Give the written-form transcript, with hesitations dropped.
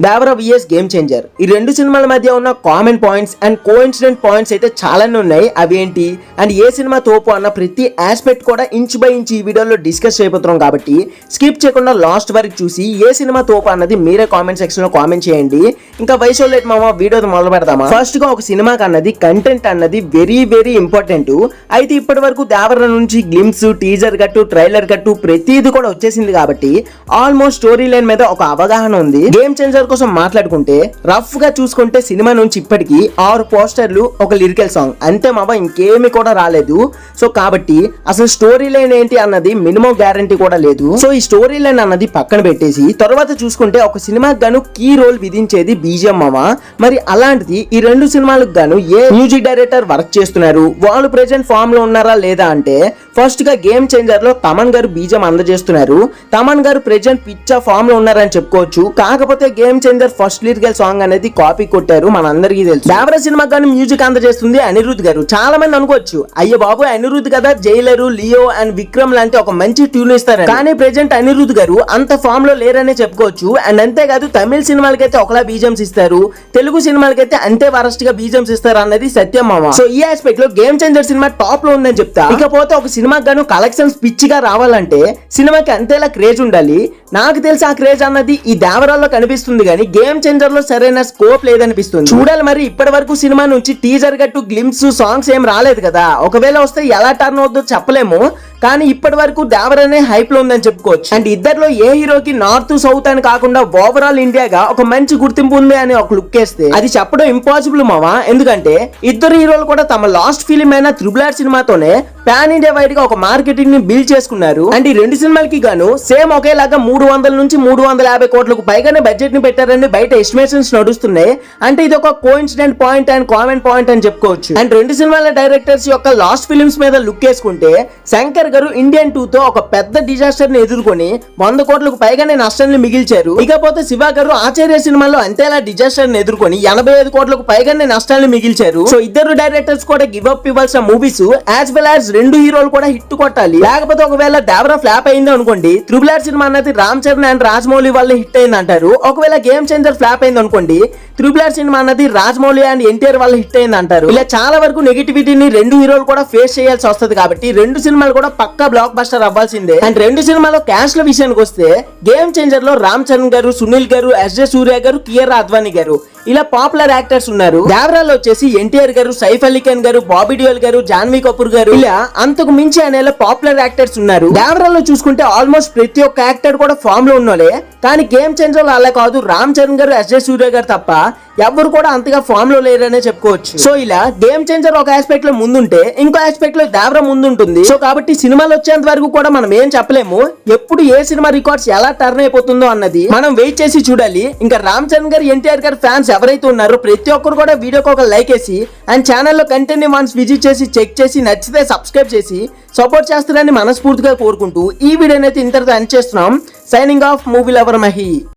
Devara VS game changer. ఈ రెండు సినిమాల మధ్య ఉన్న common points and coincident points అయితే చాలానే ఉన్నాయి. అవి ఏంటి అండ్ ఏ సినిమా తోపు అన్న ప్రతి ఆస్పెక్ట్ కూడా ఇంచ్ బై ఇంచ్ ఈ వీడియోలో డిస్కస్ చేయబోతున్నాం. కాబట్టి స్కిప్ చేయకుండా లాస్ట్ వరకు చూసి ఏ సినిమా తోపు అన్నది మీరే కామెంట్ సెక్షన్ లో కామెంట్ చేయండి. ఇంకా వయసు లేట్ మామ వీడియో మొదలు పెడదామా. ఫస్ట్ గా ఒక సినిమాకి అన్నది కంటెంట్ అన్నది వెరీ వెరీ ఇంపార్టెంట్. అయితే ఇప్పటి వరకు దేవరా నుంచి గ్లిమ్స్, టీజర్ కట్టు, ట్రైలర్ కట్టు ప్రతిది కూడా వచ్చేసింది కాబట్టి ఆల్మోస్ట్ స్టోరీ లైన్ మీద ఒక అవగాహన ఉంది. గేమ్ చేంజర్ కోసం మాట్లాడుకుంటే రఫ్ గా చూసుకుంటే సినిమా నుంచి ఇప్పటికి 6 పోస్టర్లు, ఒక లిరికల్ సాంగ్ అంతే మామ, ఇంకేమి కూడా రాలేదు. సో కాబట్టి అసలు స్టోరీ లైన్ ఏంటి అన్నది మినిమం గ్యారంటీ కూడా లేదు. సో ఈ స్టోరీ లైన్ అన్నది పక్కన పెట్టేసి తర్వాత చూసుకుంటే ఒక సినిమాకి గాను కీ రోల్ విధించేది బీజిఎం మామ. మరి అలాంటిది ఈ రెండు సినిమాలకు గాను ఏ మ్యూజిక్ డైరెక్టర్ వర్క్ చేస్తున్నారు, వాళ్ళు ప్రెజెంట్ ఫామ్ లో ఉన్నారా లేదా అంటే ఫస్ట్ గా గేమ్ చేంజర్ లో తమన్ గారు బీజిఎం అందజేస్తున్నారు. తమన్ గారు ప్రెజెంట్ పిచ్చా ఫామ్ లో ఉన్నారని చెప్పుకోవచ్చు. కాకపోతే game changer first lyrical song అనేది కాపీ కొట్టారు, మన అందరికీ తెలుసు. దేవరా సినిమా కానీ మ్యూజిక్ అందజేస్తుంది అనిరుద్ధ్ గారు. చాలా మంది అనుకోవచ్చు అయ్యో బాబు అనిరుద్ధ్ కదా, జైలరు, లియో అండ్ విక్రమ్ లాంటి ఒక మంచి ట్యూన్ ఇస్తారు. కానీ ప్రెజెంట్ అనిరుద్ధ్ గారు అంత ఫామ్ లో లేరనే చెప్పుకోవచ్చు. అండ్ అంతేకాదు తమిళ సినిమాలకైతే ఒకలా బీజిఎంస్ ఇస్తారు, తెలుగు సినిమాలకైతే అంతే వరస్ట్ గా బీజిఎంస్ ఇస్తారు అన్నది సత్యం మామ. సో ఈ ఆస్పెక్ట్ లో గేమ్ చేంజర్ సినిమా టాప్ లో ఉందని చెప్తా. ఇకపోతే ఒక సినిమాకి గాను కలెక్షన్స్ పిచ్చిగా రావాలంటే సినిమాకి అంతేలా క్రేజ్ ఉండాలి. నాకు తెలిసి ఆ క్రేజ్ అన్నది ఈ దేవరాల్లో కనిపిస్తుంది కానీ గేమ్ చేంజర్ లో సరైన స్కోప్ లేదనిపిస్తుంది. చూడాలి మరి. ఇప్పటి వరకు సినిమా నుంచి టీజర్ గట్టు, గ్లిమ్స్, సాంగ్స్ ఏం రాలేదు కదా. ఒకవేళ వస్తే ఎలా టర్న్ అవుతుందో చెప్పలేము. కానీ ఇప్పటి వరకు దేవరానే హైప్ లో ఉందని చెప్పుకోవచ్చు. అండ్ ఇద్దరిలో ఏ హీరోకి నార్త్ సౌత్ అని కాకుండా ఓవరాల్ ఇండియాగా ఒక మంచి గుర్తింపు ఉంది అని ఒక లుక్ వేస్తే అది చెప్పడం ఇంపాసిబుల్ మావా. ఎందుకంటే ఇద్దరు హీరోలు కూడా తమ లాస్ట్ ఫిలిం అయిన త్రిబుల్ ఆర్ సినిమాతోనే పాన్ ఇండియా వైడ్ గా ఒక మార్కెటింగ్ ని బిల్డ్ చేసుకున్నారు. అండ్ ఈ రెండు సినిమాలకి గాను సేమ్ ఒకేలాగా 300 నుంచి 350 కోట్లకు పైగానే బడ్జెట్ ని పెట్టారని బయట ఎస్టిమేషన్స్ నడుస్తున్నాయి. అంటే ఇది ఒక coincident point and common point అని చెప్పుకోవచ్చు. అండ్ రెండు సినిమాల డైరెక్టర్స్ యొక్క లాస్ట్ ఫిలిమ్స్ మీద లుక్ వేసుకుంటే శంకర్ గారు ఇండియన్ 2 తో ఒక పెద్ద డిజాస్టర్ ని ఎదుర్కొని 100 కోట్లకు పైగానే నష్టాన్ని మిగిల్చారు. ఇకపోతే శివ గారు ఆచార్య సినిమాలో అంతేలా డిజాస్టర్ ని ఎదుర్కొని 85 కోట్లకు పైగానే నష్టాన్ని మిగిల్చారు. సో ఇద్దరు డైరెక్టర్స్ కూడా గివ్ అప్ ఇవ్వాల్సిన మూవీస్ యాజ్ వెల్ యాజ్ రెండు హీరోలు కూడా హిట్ కొట్టాలి. లేకపోతే ఒకవేళ దేవరా ఫ్లాప్ అయింది అనుకోండి, త్రిబుల్ ఆర్ సినిమా అనేది రామ్ చరణ్ అండ్ రాజమౌళి వల్ల హిట్ అయింది అంటారు. ఒకవేళ గేమ్ చేంజర్ ఫ్లాప్ అయింది అనుకోండి, త్రిబుల్ ఆర్ సినిమా అన్నది రాజమౌళి అండ్ ఎన్టీఆర్ వల్ల హిట్ అయింది అంటారు. ఇలా చాలా వరకు నెగిటివిటీని రెండు హీరోలు కూడా ఫేస్ చేయాల్సి వస్తుంది. కాబట్టి రెండు సినిమాలు కూడా పక్కా బ్లాక్ బస్టర్ అవ్వాల్సిందే. అండ్ రెండు సినిమాలో క్యాస్ట్ ల విషయానికి వస్తే గేమ్ చేంజర్ లో రామ్ చరణ్ గారు, సునీల్ గారు, ఎస్జే సూర్య గారు, కియారా అద్వానీ గారు ఇలా పాపులర్ యాక్టర్స్ ఉన్నారు. దేవరాలో వచ్చేసి ఎన్టీఆర్ గారు, సైఫ్ అలీ ఖాన్ గారు, బాబీ డియోల్ గారు, జాన్వీ కపూర్ గారు ఇలా అంతకు మించి అనేలా పాపులర్ యాక్టర్స్ ఉన్నారు. దేవరాలో చూసుకుంటే ఆల్మోస్ట్ ప్రతి ఒక్క యాక్టర్ కూడా ఫామ్ లో ఉన్నోలే. కానీ గేమ్ చేంజర్ లో అలా కాదు. రామ్ చరణ్ గారు, ఎస్జే సూర్య గారు తప్ప ఎవరు కూడా అంతగా ఫామ్ లో లేరనే చెప్పుకోవచ్చు. సో ఇలా గేమ్ చేంజర్ ఒక ఆస్పెక్ట్ లో ముందుంటే ఇంకో ఆస్పెక్ట్ లో దేవరా ముందుంటుంది. సో కాబట్టి సినిమాలు వచ్చేంత వరకు కూడా మనం ఏం చెప్పలేము. ఎప్పుడు ఏ సినిమా రికార్డ్స్ ఎలా టర్న్ అయిపోతుందో అన్నది మనం వెయిట్ చేసి చూడాలి. ఇంకా రామ్ చరణ్ గారు, ఎన్టీఆర్ గారు ఫ్యాన్స్ ఎవరైతే ఉన్నారో ప్రతి ఒక్కరు కూడా వీడియోకి ఒక లైక్ వేసి అండ్ ఛానల్లో కంటెంట్ ని వన్స్ విజిట్ చేసి చెక్ చేసి నచ్చితే సబ్స్క్రైబ్ చేసి సపోర్ట్ చేస్తారని మనస్ఫూర్తిగా కోరుకుంటూ ఈ వీడియోని అయితే ఇంతటితో ఎండ్ చేస్తున్నాం. Signing off, movie lover Mahi.